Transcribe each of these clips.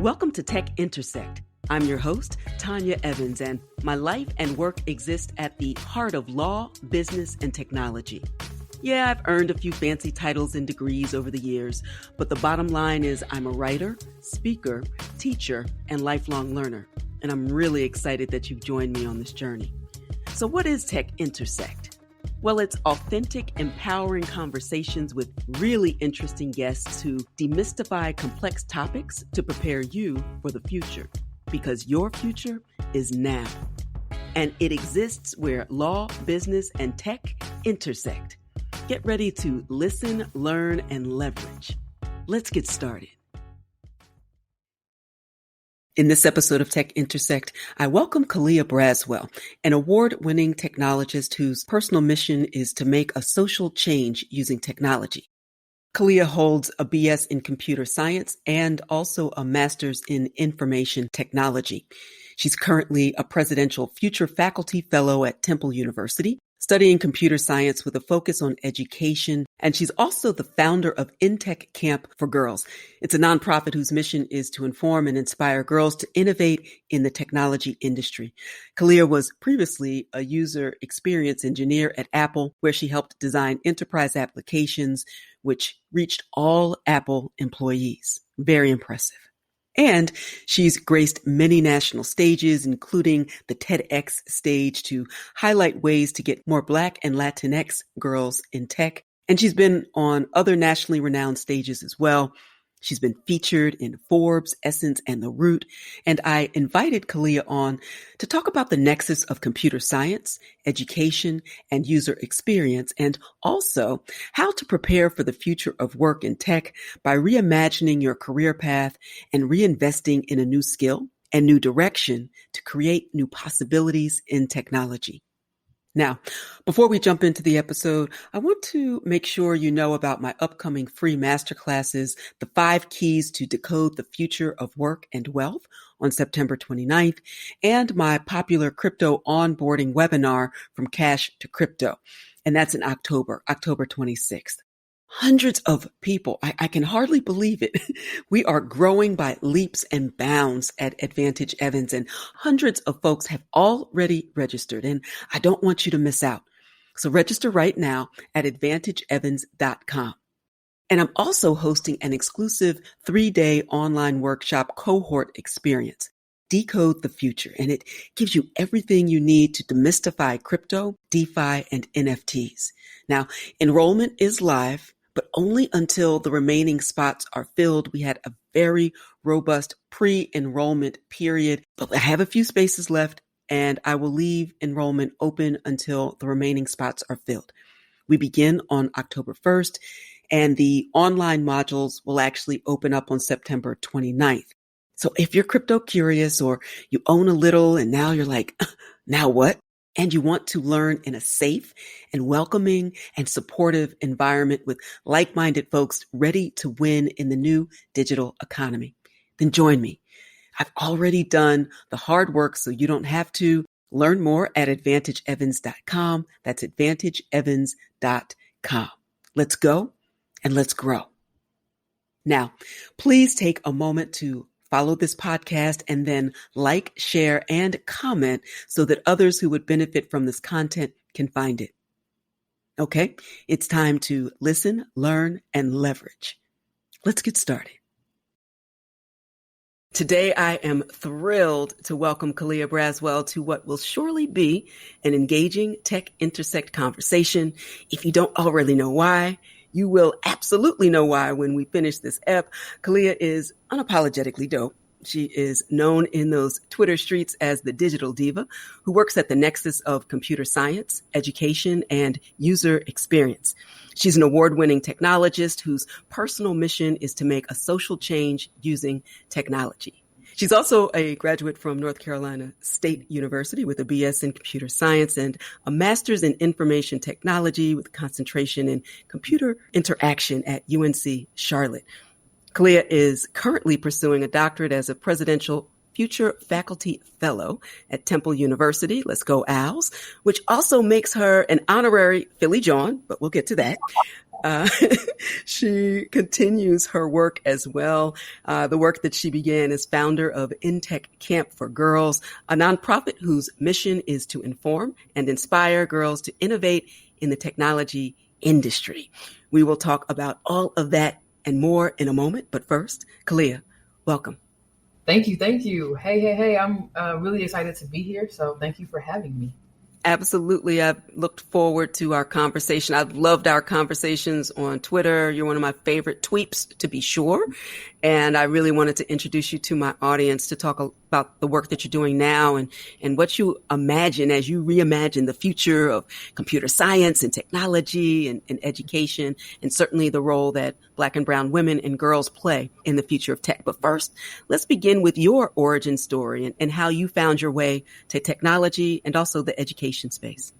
Welcome to Tech Intersect. I'm your host, Tanya Evans, and my life and work exist at the heart of law, business, and technology. Yeah, I've earned a few fancy titles and degrees over the years, but the bottom line is I'm a writer, speaker, teacher, and lifelong learner, and I'm really excited that you've joined me on this journey. So what is Tech Intersect? Well, it's authentic, empowering conversations with really interesting guests who demystify complex topics to prepare you for the future, because your future is now. And it exists where law, business, and tech intersect. Get ready to listen, learn, and leverage. Let's get started. In this episode of Tech Intersect, I welcome Khalia Braswell, an award-winning technologist whose personal mission is to make a social change using technology. Khalia holds a BS in computer science and also a master's in information technology. She's currently a presidential future faculty fellow at Temple University, studying computer science with a focus on education, and she's also the founder of INTech Camp for Girls. It's a nonprofit whose mission is to inform and inspire girls to innovate in the technology industry. Khalia was previously a user experience engineer at Apple, where she helped design enterprise applications, which reached all Apple employees. Very impressive. And she's graced many national stages, including the TEDx stage, to highlight ways to get more Black and Latinx girls in tech. And she's been on other nationally renowned stages as well. She's been featured in Forbes, Essence, and The Root. And I invited Khalia on to talk about the nexus of computer science, education, and user experience, and also how to prepare for the future of work in tech by reimagining your career path and reinvesting in a new skill and new direction to create new possibilities in technology. Now, before we jump into the episode, I want to make sure you know about my upcoming free masterclasses, The 5 Keys to Decode the Future of Work and Wealth, on September 29th, and my popular crypto onboarding webinar, From Cash to Crypto. And that's in October 26th. Hundreds of people. I can hardly believe it. We are growing by leaps and bounds at Advantage Evans, and hundreds of folks have already registered, and I don't want you to miss out. So register right now at advantageevans.com. And I'm also hosting an exclusive 3-day online workshop cohort experience, Decode the Future, and it gives you everything you need to demystify crypto, DeFi, and NFTs. Now, enrollment is live, but only until the remaining spots are filled. We had a very robust pre-enrollment period, but I have a few spaces left, and I will leave enrollment open until the remaining spots are filled. We begin on October 1st, and the online modules will actually open up on September 29th. So if you're crypto curious, or you own a little and now you're like, now what? And you want to learn in a safe and welcoming and supportive environment with like-minded folks ready to win in the new digital economy, then join me. I've already done the hard work, so you don't have to. Learn more at advantageevans.com. That's advantageevans.com. Let's go and let's grow. Now, please take a moment to follow this podcast and then like, share, and comment so that others who would benefit from this content can find it. Okay, it's time to listen, learn, and leverage. Let's get started. Today, I am thrilled to welcome Khalia Braswell to what will surely be an engaging Tech Intersect conversation. If you don't already know why, you will absolutely know why when we finish this ep. Khalia is unapologetically dope. She is known in those Twitter streets as the digital diva who works at the nexus of computer science, education, and user experience. She's an award-winning technologist whose personal mission is to make a social change using technology. She's also a graduate from North Carolina State University with a BS in computer science and a master's in information technology with a concentration in computer interaction at UNC Charlotte. Khalia is currently pursuing a doctorate as a presidential future faculty fellow at Temple University. Let's go Owls, which also makes her an honorary Philly John, but we'll get to that. Uh, she continues her work as well. The work that she began as founder of INTech Camp for Girls, a nonprofit whose mission is to inform and inspire girls to innovate in the technology industry. We will talk about all of that and more in a moment. But first, Khalia, welcome. Thank you. Thank you. Hey. I'm really excited to be here. So thank you for having me. Absolutely. I've looked forward to our conversation. I've loved our conversations on Twitter. You're one of my favorite tweeps, to be sure. And I really wanted to introduce you to my audience to talk about the work that you're doing now and what you imagine as you reimagine the future of computer science and technology and education, and certainly the role that Black and brown women and girls play in the future of tech. But first, let's begin with your origin story and how you found your way to technology and also the education space.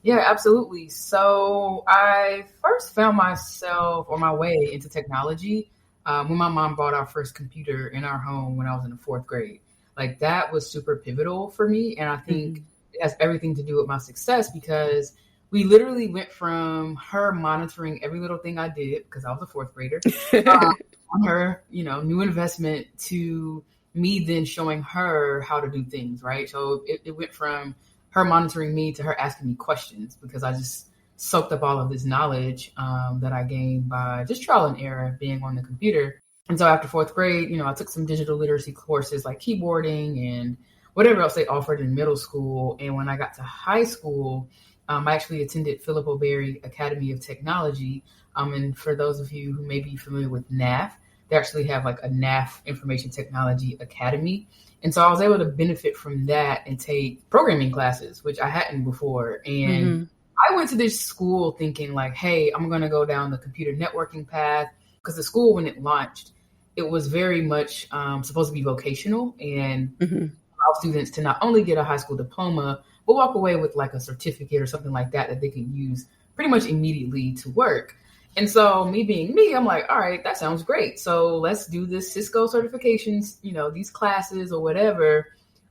Yeah, absolutely. So I first found myself on my way into technology when my mom bought our first computer in our home when I was in the fourth grade. Like that was super pivotal for me. And I think it has everything to do with my success because we literally went from her monitoring every little thing I did because I was a fourth grader on her, new investment to me then showing her how to do things, right? So it went from her monitoring me to her asking me questions because I just soaked up all of this knowledge that I gained by just trial and error being on the computer. And so after fourth grade, I took some digital literacy courses like keyboarding and whatever else they offered in middle school. And when I got to high school, I actually attended Philip O'Berry Academy of Technology. And for those of you who may be familiar with NAF, they actually have like a NAF Information Technology Academy. And so I was able to benefit from that and take programming classes, which I hadn't before. And I went to this school thinking like, hey, I'm going to go down the computer networking path because the school, when it launched, it was very much supposed to be vocational and allow students to not only get a high school diploma, but walk away with like a certificate or something like that they can use pretty much immediately to work. And so me being me, I'm like, all right, that sounds great. So let's do this Cisco certifications, these classes or whatever.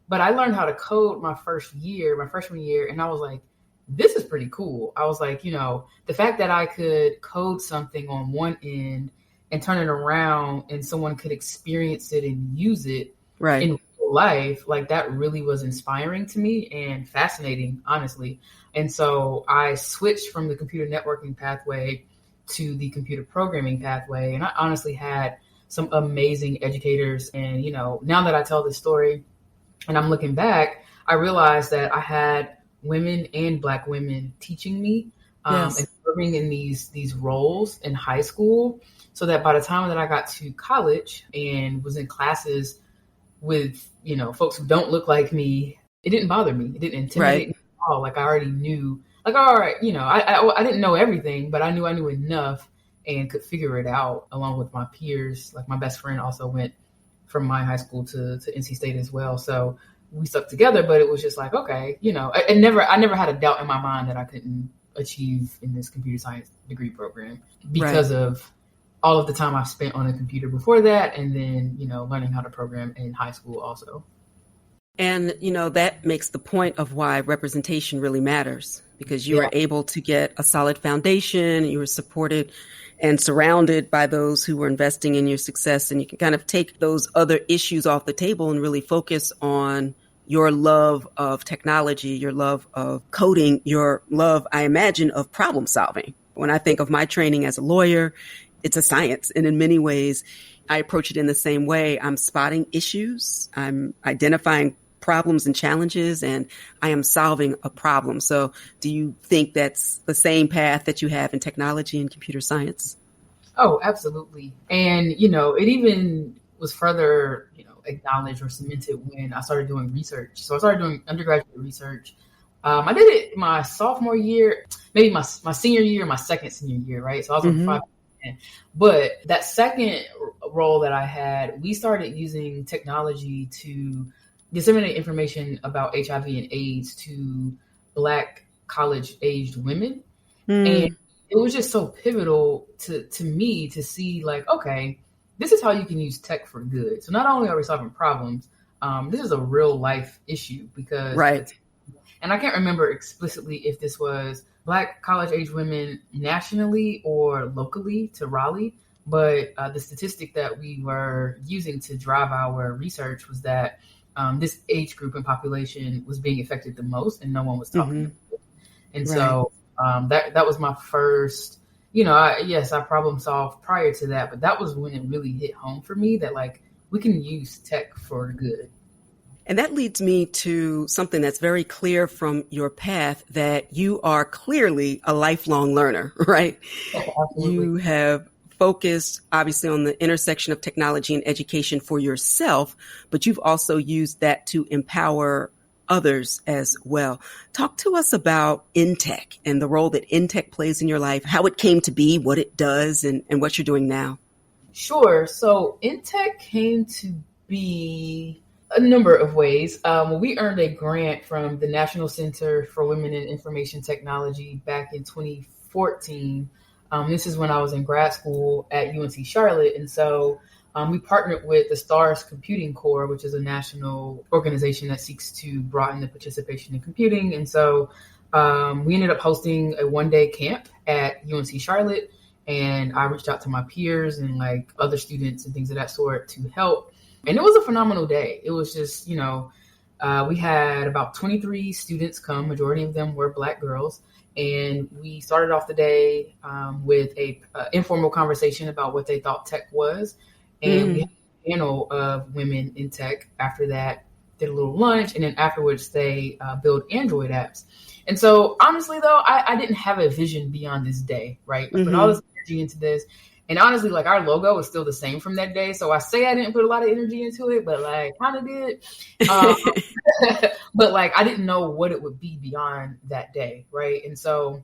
But I learned how to code my freshman year. And I was like, this is pretty cool. I was like, the fact that I could code something on one end and turn it around and someone could experience it and use it in real life, like that really was inspiring to me and fascinating, honestly. And so I switched from the computer networking pathway to the computer programming pathway. And I honestly had some amazing educators. And, now that I tell this story and I'm looking back, I realized that I had women and Black women teaching me and serving in these roles in high school, so that by the time that I got to college and was in classes with, folks who don't look like me, it didn't bother me. It didn't intimidate me at all. Like I already knew, like, all right, I didn't know everything, but I knew enough and could figure it out along with my peers. Like my best friend also went from my high school to NC State as well. So we stuck together, but it was just like, okay, I never had a doubt in my mind that I couldn't achieve in this computer science degree program because of all of the time I've spent on a computer before that. And then, learning how to program in high school also. And, that makes the point of why representation really matters, because you are able to get a solid foundation. You were supported and surrounded by those who were investing in your success. And you can kind of take those other issues off the table and really focus on your love of technology, your love of coding, your love, I imagine, of problem solving. When I think of my training as a lawyer, it's a science. And in many ways, I approach it in the same way. I'm spotting issues. I'm identifying problems and challenges, and I am solving a problem. So do you think that's the same path that you have in technology and computer science? Oh, absolutely. And, it even was further, acknowledged or cemented when I started doing research. So I started doing undergraduate research. I did it my sophomore year, maybe my senior year, my second senior year, right? So I was on 5. But that second role that I had, we started using technology to disseminate information about HIV and AIDS to Black college-aged women. And it was just so pivotal to me to see like, okay, this is how you can use tech for good. So not only are we solving problems, this is a real life issue because And I can't remember explicitly if this was Black college age women nationally or locally to Raleigh. But the statistic that we were using to drive our research was that this age group and population was being affected the most, and no one was talking about it. And so that was my first, I problem solved prior to that, but that was when it really hit home for me that like we can use tech for good. And that leads me to something that's very clear from your path, that you are clearly a lifelong learner, right? Absolutely. You have focused obviously on the intersection of technology and education for yourself, but you've also used that to empower others as well. Talk to us about INTech and the role that INTech plays in your life, how it came to be, what it does, and what you're doing now. Sure. So INTech came to be a number of ways. We earned a grant from the National Center for Women in Information Technology back in 2014. This is when I was in grad school at UNC Charlotte. And so we partnered with the STARS Computing Corps, which is a national organization that seeks to broaden the participation in computing. And so we ended up hosting a one-day camp at UNC Charlotte. And I reached out to my peers and like other students and things of that sort to help. And it was a phenomenal day. It was just, we had about 23 students come. Majority of them were Black girls. And we started off the day with a informal conversation about what they thought tech was. And we had a panel of women in tech. After that, did a little lunch. And then afterwards, they build Android apps. And so honestly, though, I didn't have a vision beyond this day, right? I put all this energy into this. And honestly, like our logo is still the same from that day. So I say I didn't put a lot of energy into it, but like kind of did. But like I didn't know what it would be beyond that day, right? And so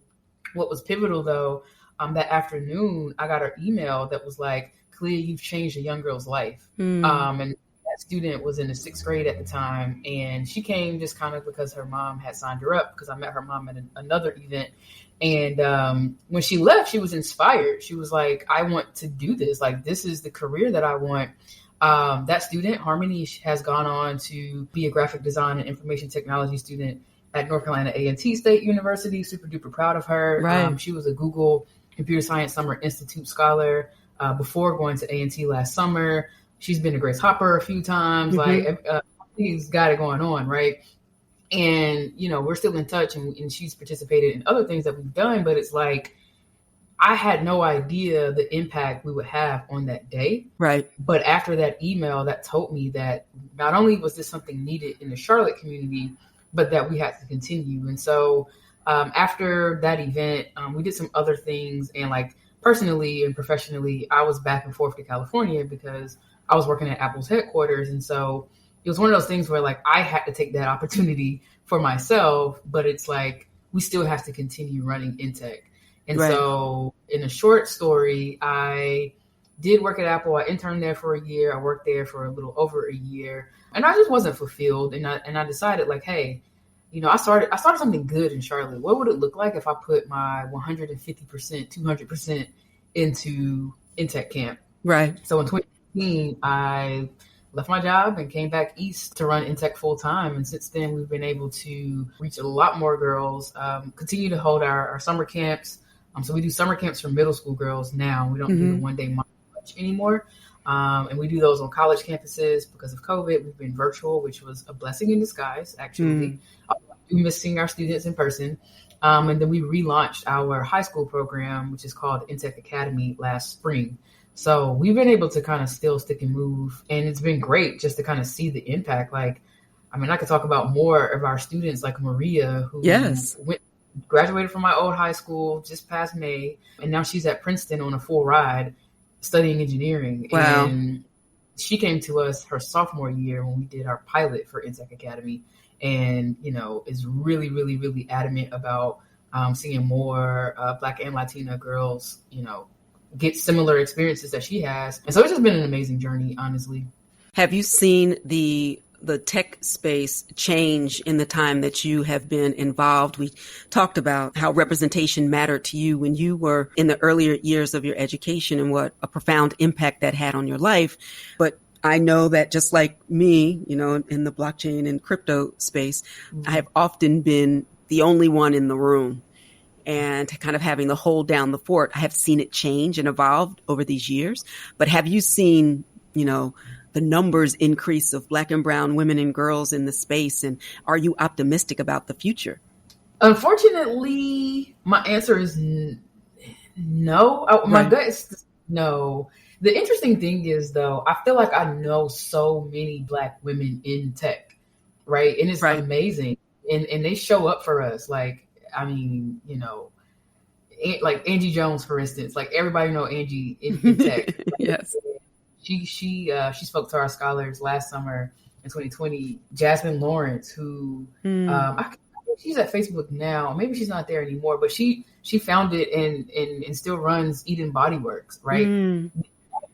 what was pivotal, though, that afternoon, I got an email that was like, Khalia, you've changed a young girl's life. And that student was in the 6th grade at the time. And she came just kind of because her mom had signed her up, because I met her mom at another event. And when she left, she was inspired. She was like, I want to do this. Like, this is the career that I want. That student, Harmony, has gone on to be a graphic design and information technology student at North Carolina A&T State University. Super duper proud of her. Right. She was a Google Computer Science Summer Institute scholar before going to A&T last summer. She's been to Grace Hopper a few times. Like, he's got it going on, right? And, we're still in touch, and she's participated in other things that we've done, but it's like, I had no idea the impact we would have on that day. Right. But after that email, that told me that not only was this something needed in the Charlotte community, but that we had to continue. And so after that event, we did some other things. And like personally and professionally, I was back and forth to California because I was working at Apple's headquarters. And so it was one of those things where like I had to take that opportunity for myself, but it's like we still have to continue running INTech. And so in a short story, I did work at Apple. I interned there for a year. I worked there for a little over a year, and I just wasn't fulfilled. And I decided like, hey, I started something good in Charlotte. What would it look like if I put my 150%, 200% into INTech Camp? Right. So in 2015, I left my job and came back east to run INTech full time. And since then, we've been able to reach a lot more girls, continue to hold our summer camps. So we do summer camps for middle school girls now. We don't do the one day much anymore. And we do those on college campuses. Because of COVID, we've been virtual, which was a blessing in disguise, actually. I do miss seeing our students in person. And then we relaunched our high school program, which is called INTech Academy, last spring. So we've been able to kind of still stick and move. And it's been great just to kind of see the impact. Like, I mean, I could talk about more of our students like Maria, who graduated from my old high school just past May. And now she's at Princeton on a full ride studying engineering. Wow. And she came to us her sophomore year when we did our pilot for INTech Academy. And, is really, really, really adamant about seeing more Black and Latina girls, get similar experiences that she has. And so it's just been an amazing journey, honestly. Have you seen the tech space change in the time that you have been involved? We talked about how representation mattered to you when you were in the earlier years of your education and what a profound impact that had on your life. But I know that just like me, in the blockchain and crypto space, I have often been the only one in the room and kind of having to hold down the fort. I have seen it change and evolve over these years. But have you seen, the numbers increase of Black and brown women and girls in the space? And are you optimistic about the future? Unfortunately, my answer is no. My gut is no. The interesting thing is, though, I feel like I know so many Black women in tech, right? And it's amazing. And they show up for us. Like, I mean, like Angie Jones, for instance. Like, everybody know Angie in tech. Yes. She spoke to our scholars last summer in 2020. Jasmine Lawrence, who she's at Facebook now. Maybe she's not there anymore, but she founded and still runs Eden Body Works, right?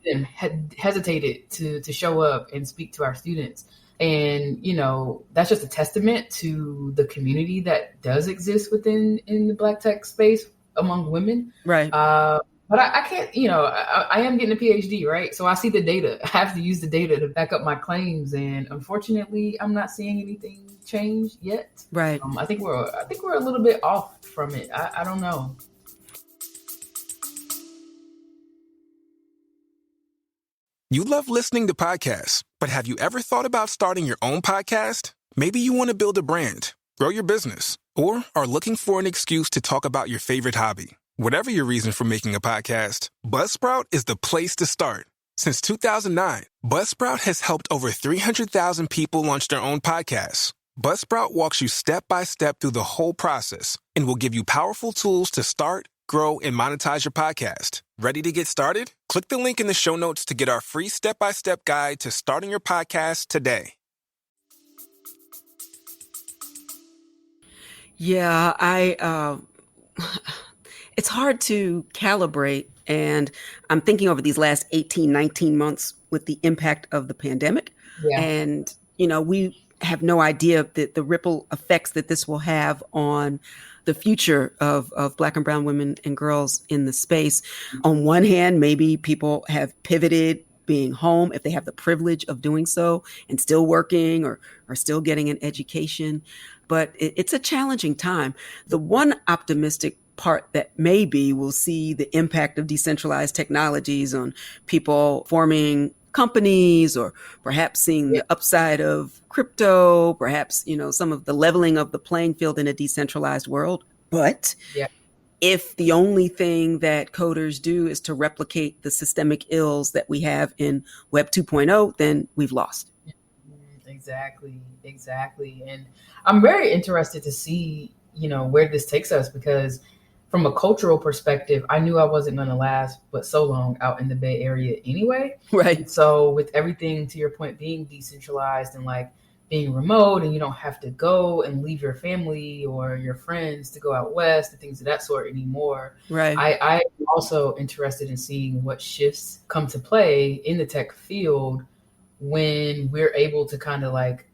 And had hesitated to show up and speak to our students. And, that's just a testament to the community that does exist in the Black tech space among women. Right. But I can't, I am getting a PhD, right? So I see the data. I have to use the data to back up my claims. And unfortunately, I'm not seeing anything change yet. Right. I think we're a little bit off from it. I don't know. You love listening to podcasts, but have you ever thought about starting your own podcast? Maybe you want to build a brand, grow your business, or are looking for an excuse to talk about your favorite hobby. Whatever your reason for making a podcast, Buzzsprout is the place to start. Since 2009, Buzzsprout has helped over 300,000 people launch their own podcasts. Buzzsprout walks you step by step through the whole process and will give you powerful tools to start, grow, and monetize your podcast. Ready to get started? Click the link in the show notes to get our free step-by-step guide to starting your podcast today. Yeah, it's hard to calibrate. And I'm thinking over these last 18, 19 months with the impact of the pandemic. Yeah. And, we have no idea the ripple effects that this will have on the future of Black and brown women and girls in the space. On one hand, maybe people have pivoted being home if they have the privilege of doing so and still working or still getting an education. But it's a challenging time. The one optimistic part that maybe we'll see the impact of decentralized technologies on people forming companies or perhaps seeing the upside of crypto, perhaps, some of the leveling of the playing field in a decentralized world. But if the only thing that coders do is to replicate the systemic ills that we have in Web 2.0, then we've lost. Exactly. And I'm very interested to see, where this takes us, because from a cultural perspective, I knew I wasn't going to last but so long out in the Bay Area anyway. Right. So with everything, to your point, being decentralized and like being remote, and you don't have to go and leave your family or your friends to go out west and things of that sort anymore. Right. I'm also interested in seeing what shifts come to play in the tech field when we're able to kind of like,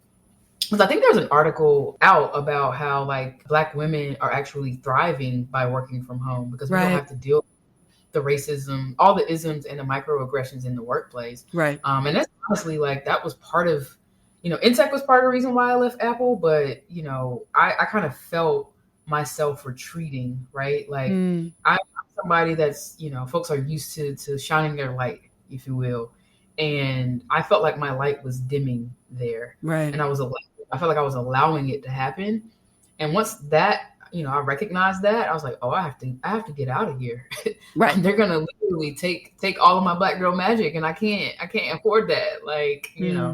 because I think there's an article out about how like Black women are actually thriving by working from home because we don't have to deal with the racism, all the isms and the microaggressions in the workplace. Right. And that's honestly like, that was part of, InTech was part of the reason why I left Apple, but I kind of felt myself retreating, right? Like I'm somebody that's, folks are used to shining their light, if you will. And I felt like my light was dimming there. Right. And I felt like I was allowing it to happen. And once that, I recognized that, I was like, oh, I have to get out of here. Right. They're going to literally take all of my Black girl magic, and I can't afford that. Like,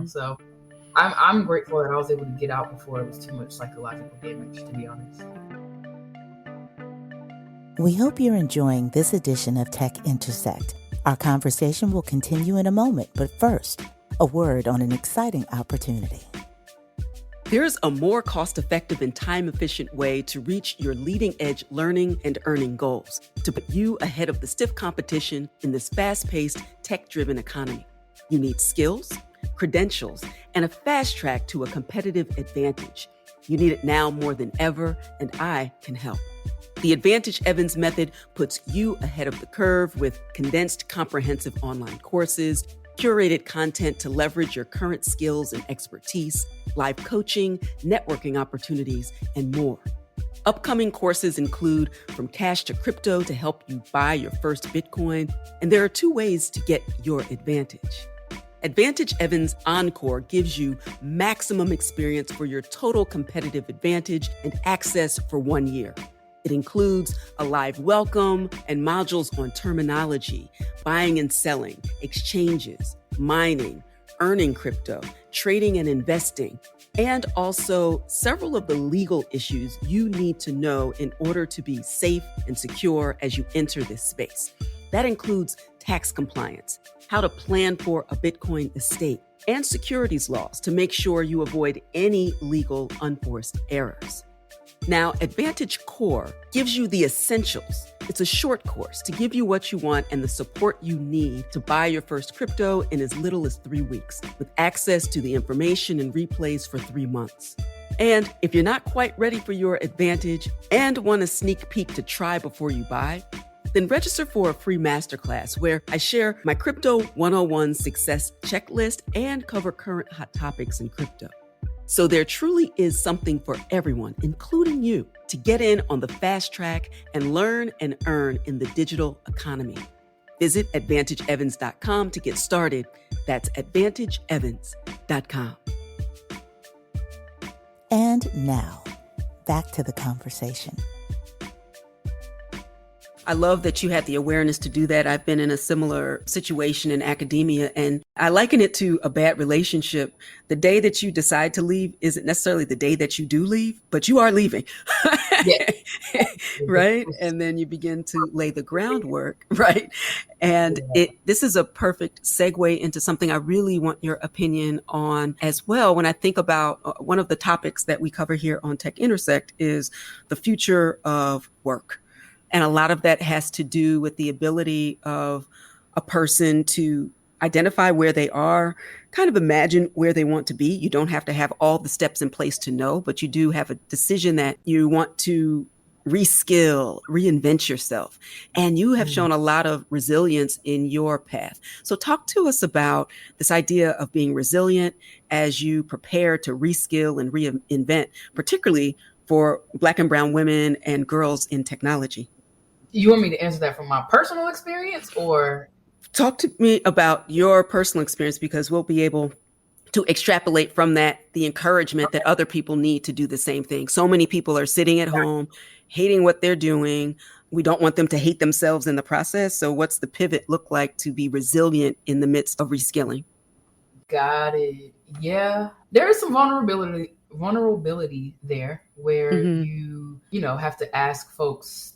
so I'm grateful that I was able to get out before it was too much psychological damage, to be honest. We hope you're enjoying this edition of Tech Intersect. Our conversation will continue in a moment, but first, a word on an exciting opportunity. There's a more cost-effective and time-efficient way to reach your leading-edge learning and earning goals, to put you ahead of the stiff competition in this fast-paced, tech-driven economy. You need skills, credentials, and a fast track to a competitive advantage. You need it now more than ever, and I can help. The Advantage Evans method puts you ahead of the curve with condensed, comprehensive online courses, curated content to leverage your current skills and expertise, live coaching, networking opportunities, and more. Upcoming courses include From Cash to Crypto to help you buy your first Bitcoin, and there are 2 ways to get your advantage. Advantage Evans Encore gives you maximum experience for your total competitive advantage and access for 1 year. It includes a live welcome and modules on terminology, buying and selling, exchanges, mining, earning crypto, trading and investing, and also several of the legal issues you need to know in order to be safe and secure as you enter this space. That includes tax compliance, how to plan for a Bitcoin estate, and securities laws to make sure you avoid any legal unforced errors. Now, Advantage Core gives you the essentials. It's a short course to give you what you want and the support you need to buy your first crypto in as little as 3 weeks, with access to the information and replays for 3 months. And if you're not quite ready for your Advantage and want a sneak peek to try before you buy, then register for a free masterclass where I share my Crypto 101 success checklist and cover current hot topics in crypto. So there truly is something for everyone, including you, to get in on the fast track and learn and earn in the digital economy. Visit AdvantageEvans.com to get started. That's AdvantageEvans.com. And now, back to the conversation. I love that you had the awareness to do that. I've been in a similar situation in academia, and I liken it to a bad relationship. The day that you decide to leave isn't necessarily the day that you do leave, but you are leaving. Yeah. Right? And then you begin to lay the groundwork, right? And this is a perfect segue into something I really want your opinion on as well. When I think about one of the topics that we cover here on Tech Intersect is the future of work. And a lot of that has to do with the ability of a person to identify where they are, kind of imagine where they want to be. You don't have to have all the steps in place to know, but you do have a decision that you want to reskill, reinvent yourself. And you have shown a lot of resilience in your path. So talk to us about this idea of being resilient as you prepare to reskill and reinvent, particularly for Black and brown women and girls in technology. You want me to answer that from my personal experience, or? Talk to me about your personal experience, because we'll be able to extrapolate from that the encouragement that other people need to do the same thing. So many people are sitting at home, hating what they're doing. We don't want them to hate themselves in the process. So what's the pivot look like to be resilient in the midst of reskilling? Got it. Yeah. There is some vulnerability there where you have to ask folks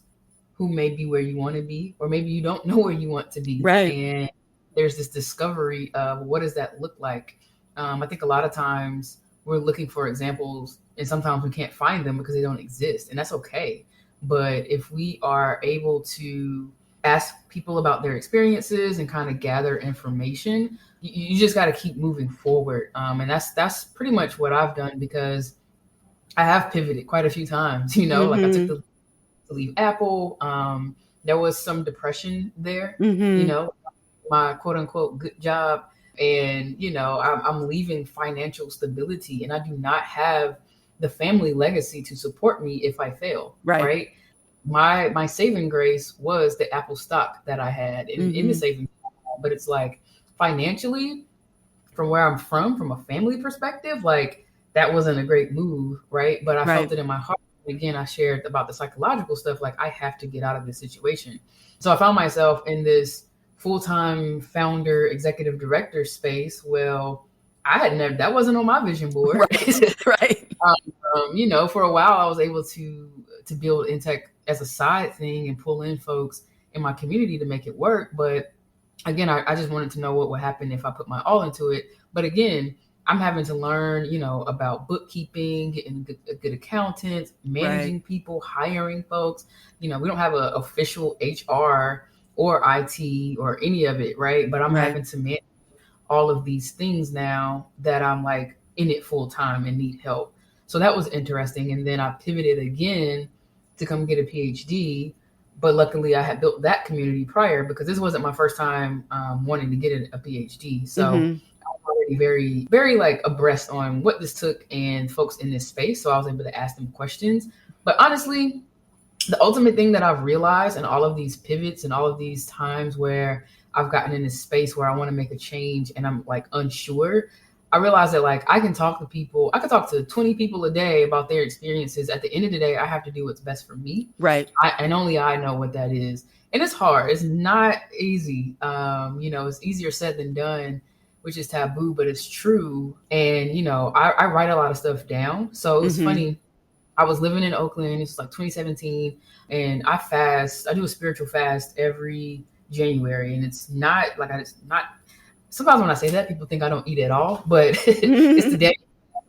who may be where you want to be, or maybe you don't know where you want to be. Right. And there's this discovery of what does that look like? I think a lot of times we're looking for examples and sometimes we can't find them because they don't exist, and that's okay. But if we are able to ask people about their experiences and kind of gather information, you just got to keep moving forward. And that's pretty much what I've done, because I have pivoted quite a few times, like I took to leave Apple. There was some depression there, my quote unquote good job. And, I'm leaving financial stability, and I do not have the family legacy to support me if I fail. Right. My saving grace was the Apple stock that I had in the savings, but it's like financially, from where I'm from a family perspective, like that wasn't a great move. Right. But I felt it in my heart. Again, I shared about the psychological stuff, like I have to get out of this situation. So I found myself in this full-time founder, executive director space. Well, that wasn't on my vision board. Right. For a while I was able to build INTech as a side thing and pull in folks in my community to make it work. But again, I just wanted to know what would happen if I put my all into it. But again, I'm having to learn, about bookkeeping, getting a good accountant, managing people, hiring folks. We don't have an official HR or IT or any of it, right? But I'm having to manage all of these things now that I'm like in it full time and need help. So that was interesting. And then I pivoted again to come get a PhD, But luckily I had built that community prior, because this wasn't my first time wanting to get a PhD. So I'm already very, very like abreast on what this took and folks in this space. So I was able to ask them questions. But honestly, the ultimate thing that I've realized in all of these pivots and all of these times where I've gotten in this space where I want to make a change and I'm like unsure, I realized that like I can talk to 20 people a day about their experiences. At the end of the day, I have to do what's best for me. Right. And only I know what that is. And it's hard. It's not easy. It's easier said than done, which is taboo, but it's true. And, I write a lot of stuff down. So it was funny. I was living in Oakland. It's like 2017, and I do a spiritual fast every January. And it's not like sometimes when I say that, people think I don't eat at all, but it's the day.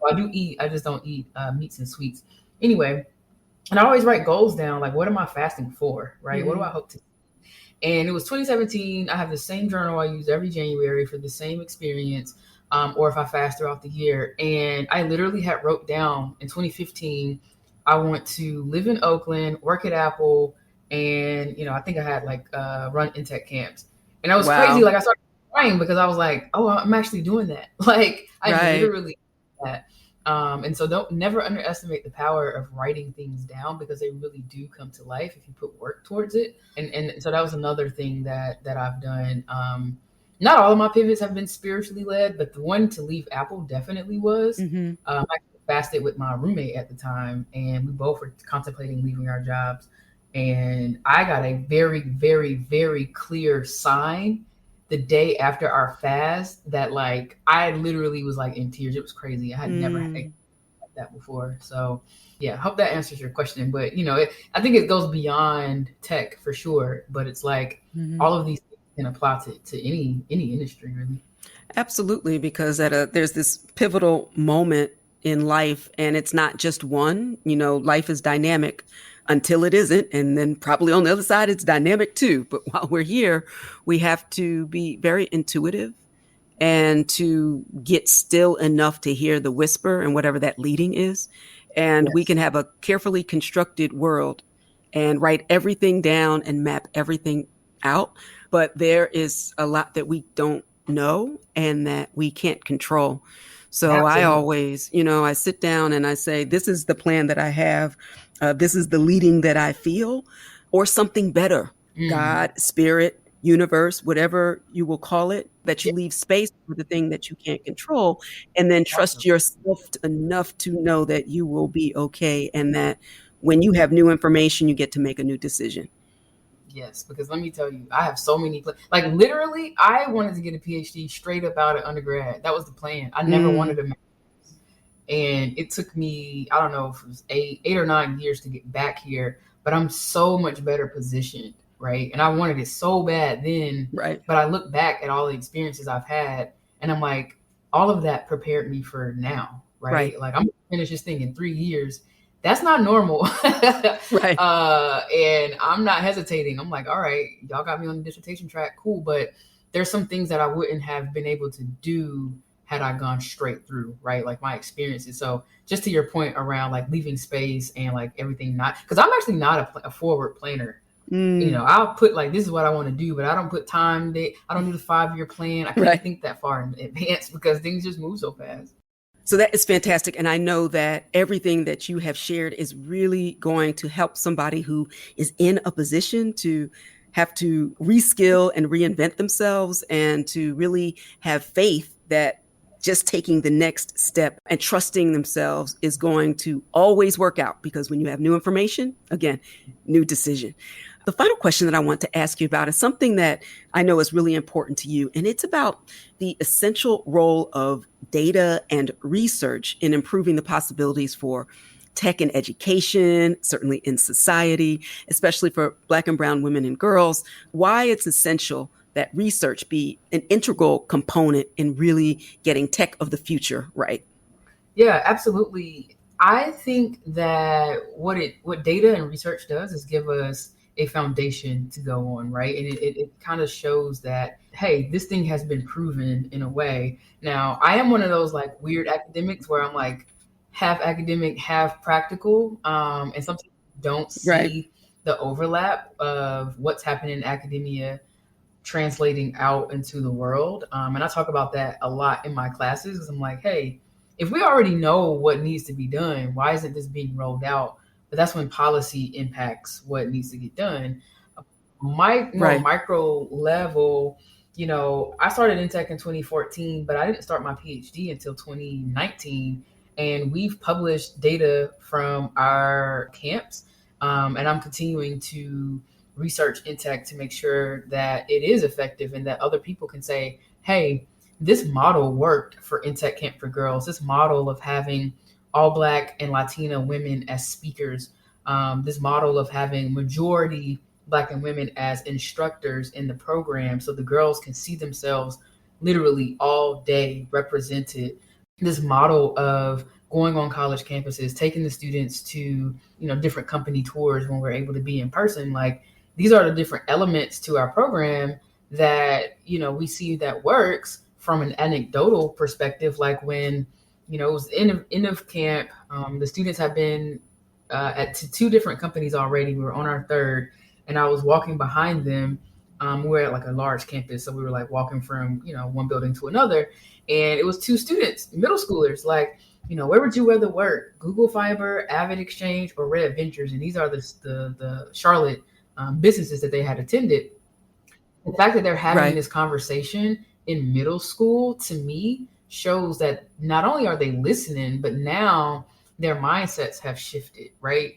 I do eat. I just don't eat meats and sweets. Anyway, and I always write goals down. Like, what am I fasting for? Right? What do I hope to? And it was 2017. I have the same journal I use every January for the same experience, or if I fast throughout the year. And I literally had wrote down in 2015, I want to live in Oakland, work at Apple, and I think I had like run INTech camps. And that was crazy. Like I started crying because I was like, oh, I'm actually doing that. Like I literally did that. And so never underestimate the power of writing things down, because they really do come to life if you put work towards it. And so that was another thing that I've done. Not all of my pivots have been spiritually led, but the one to leave Apple definitely was. I fasted with my roommate at the time, and we both were contemplating leaving our jobs. And I got a very, very, very clear sign the day after our fast that like I literally was like in tears. It was crazy. I had never had like that before. So yeah, I hope that answers your question. But I think it goes beyond tech for sure. But it's like all of these things can apply to any industry really. Absolutely, because there's this pivotal moment in life, and it's not just one. Life is dynamic until it isn't. And then probably on the other side, it's dynamic too. But while we're here, we have to be very intuitive and to get still enough to hear the whisper and whatever that leading is. And we can have a carefully constructed world and write everything down and map everything out. But there is a lot that we don't know and that we can't control. So absolutely. I always, I sit down and I say, this is the plan that I have. This is the leading that I feel, or something better. God, spirit, universe, whatever you will call it, that you leave space for the thing that you can't control, and then trust yourself enough to know that you will be okay. And that when you have new information, you get to make a new decision. Yes, because let me tell you, I have so many like literally, I wanted to get a PhD straight up out of undergrad. That was the plan. I never wanted a master's, and it took me, I don't know if it was 8 or 9 years to get back here. But I'm so much better positioned, right? And I wanted it so bad then, right? But I look back at all the experiences I've had, and I'm like, all of that prepared me for now, right? Like I'm gonna finish this thing in 3 years. That's not normal. Right. And I'm not hesitating. I'm like, all right, y'all got me on the dissertation track. Cool. But there's some things that I wouldn't have been able to do had I gone straight through, right? Like my experiences. So just to your point around like leaving space and like everything because I'm actually not a forward planner. I'll put like, this is what I want to do, but I don't put time. I don't do the 5-year plan. I can't think that far in advance because things just move so fast. So that is fantastic. And I know that everything that you have shared is really going to help somebody who is in a position to have to reskill and reinvent themselves, and to really have faith that just taking the next step and trusting themselves is going to always work out. Because when you have new information, again, new decision. The final question that I want to ask you about is something that I know is really important to you, and it's about the essential role of data and research in improving the possibilities for tech and education, certainly in society, especially for Black and brown women and girls, why it's essential that research be an integral component in really getting tech of the future right. Yeah, absolutely. I think that what data and research does is give us a foundation to go on, right? And it kind of shows that, hey, this thing has been proven in a way. Now, I am one of those like weird academics where I'm like half academic, half practical. And sometimes don't see the overlap of what's happening in academia translating out into the world. And I talk about that a lot in my classes because I'm like, hey, if we already know what needs to be done, why isn't this being rolled out? But that's when policy impacts what needs to get done. More micro level, I started in tech in 2014, but I didn't start my PhD until 2019. And we've published data from our camps. And I'm continuing to research in tech to make sure that it is effective and that other people can say, hey, this model worked for InTech Camp for Girls. This model of having all Black and Latina women as speakers, this model of having majority Black and women as instructors in the program so the girls can see themselves literally all day represented. This model of going on college campuses, taking the students to, different company tours when we're able to be in person. Like, these are the different elements to our program that, we see that works from an anecdotal perspective. Like when, it was end of camp, the students have been at two different companies already. We were on our third, and I was walking behind them. We're at like a large campus, so we were like walking from, one building to another. And it was two students, middle schoolers, like, where would you rather work? Google Fiber, Avid Exchange, or Red Ventures? And these are the Charlotte businesses that they had attended. The fact that they're having this conversation in middle school, to me, shows that not only are they listening, but now their mindsets have shifted, right?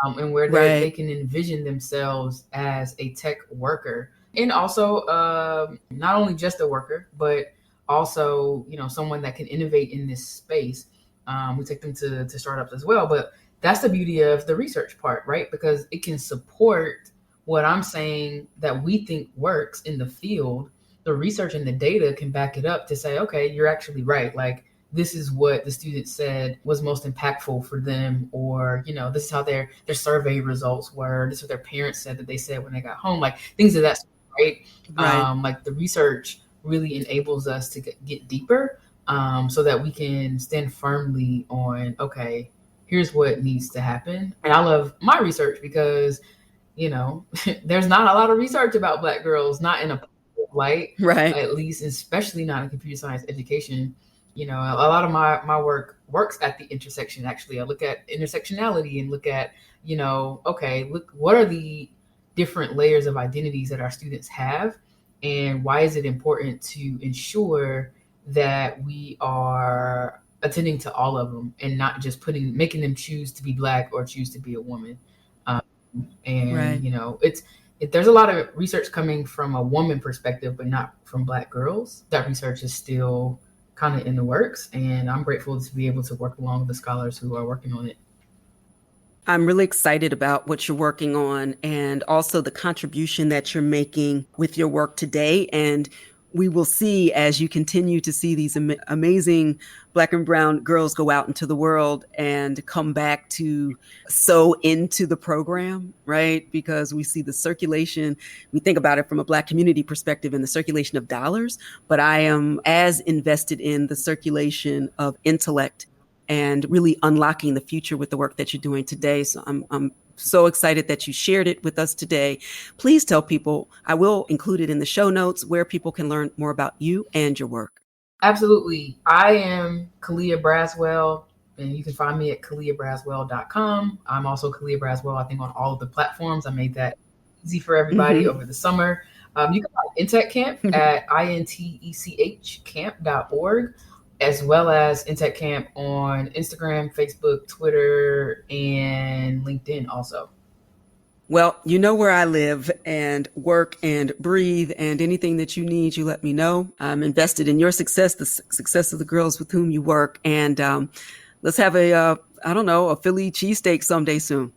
And where they can envision themselves as a tech worker. And also, not only just a worker, but also, someone that can innovate in this space. We take them to startups as well. But that's the beauty of the research part, right? Because it can support what I'm saying that we think works in the field. The research and the data can back it up to say, okay, you're actually right. Like, this is what the students said was most impactful for them, or, this is how their survey results were. This is what their parents said that they said when they got home, like things of that sort, right? Like the research really enables us to get deeper so that we can stand firmly on, okay, here's what needs to happen. And I love my research because, there's not a lot of research about Black girls, not in a positive light, at least, especially not in computer science education. A lot of my work works at the intersection. Actually, I look at intersectionality and look at, okay, look, what are the different layers of identities that our students have, and why is it important to ensure that we are attending to all of them and not just making them choose to be Black or choose to be a woman. There's a lot of research coming from a woman perspective, but not from Black girls. That research is still kind of in the works, and I'm grateful to be able to work along with the scholars who are working on it. I'm really excited about what you're working on and also the contribution that you're making with your work today. And we will see, as you continue to see these amazing Black and brown girls go out into the world and come back to sew into the program, right? Because we see the circulation, we think about it from a Black community perspective and the circulation of dollars, but I am as invested in the circulation of intellect and really unlocking the future with the work that you're doing today. So I'm so excited that you shared it with us today. Please tell people, I will include it in the show notes, where people can learn more about you and your work. Absolutely. I am Khalia Braswell, and you can find me at KhaliaBraswell.com. I'm also Khalia Braswell, I think, on all of the platforms. I made that easy for everybody over the summer. You can find InTech Camp at intechcamp.org, as well as InTech Camp on Instagram, Facebook, Twitter, and LinkedIn also. Well, you know where I live and work and breathe, and anything that you need, you let me know. I'm invested in your success, the success of the girls with whom you work. And let's have a Philly cheesesteak someday soon.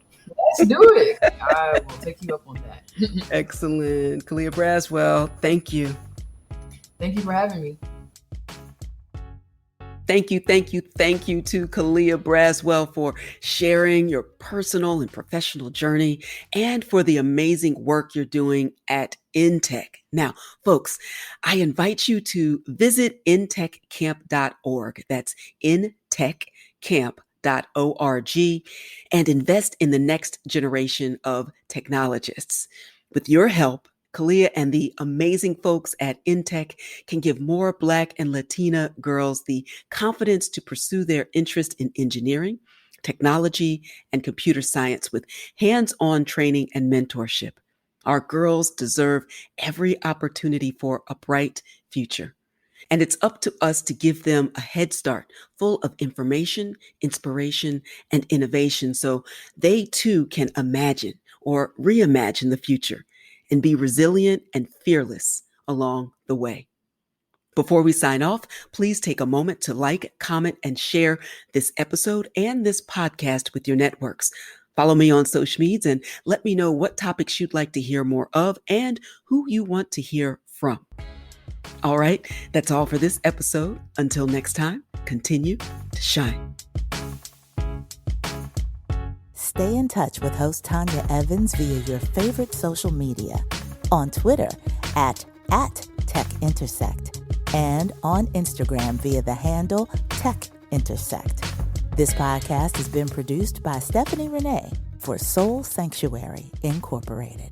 Let's do it. I will take you up on that. Excellent. Khalia Braswell, thank you. Thank you for having me. Thank you to Khalia Braswell for sharing your personal and professional journey and for the amazing work you're doing at InTech. Now, folks, I invite you to visit intechcamp.org. That's intechcamp.org. and invest in the next generation of technologists. With your help, Khalia and the amazing folks at INTech can give more Black and Latina girls the confidence to pursue their interest in engineering, technology, and computer science with hands-on training and mentorship. Our girls deserve every opportunity for a bright future. And it's up to us to give them a head start full of information, inspiration, and innovation so they too can imagine or reimagine the future and be resilient and fearless along the way. Before we sign off, please take a moment to like, comment, and share this episode and this podcast with your networks. Follow me on social media and let me know what topics you'd like to hear more of and who you want to hear from. All right, that's all for this episode. Until next time, continue to shine. Stay in touch with host Tanya Evans via your favorite social media. On Twitter at Tech Intersect and on Instagram via the handle Tech Intersect. This podcast has been produced by Stephanie Renee for Soul Sanctuary Incorporated.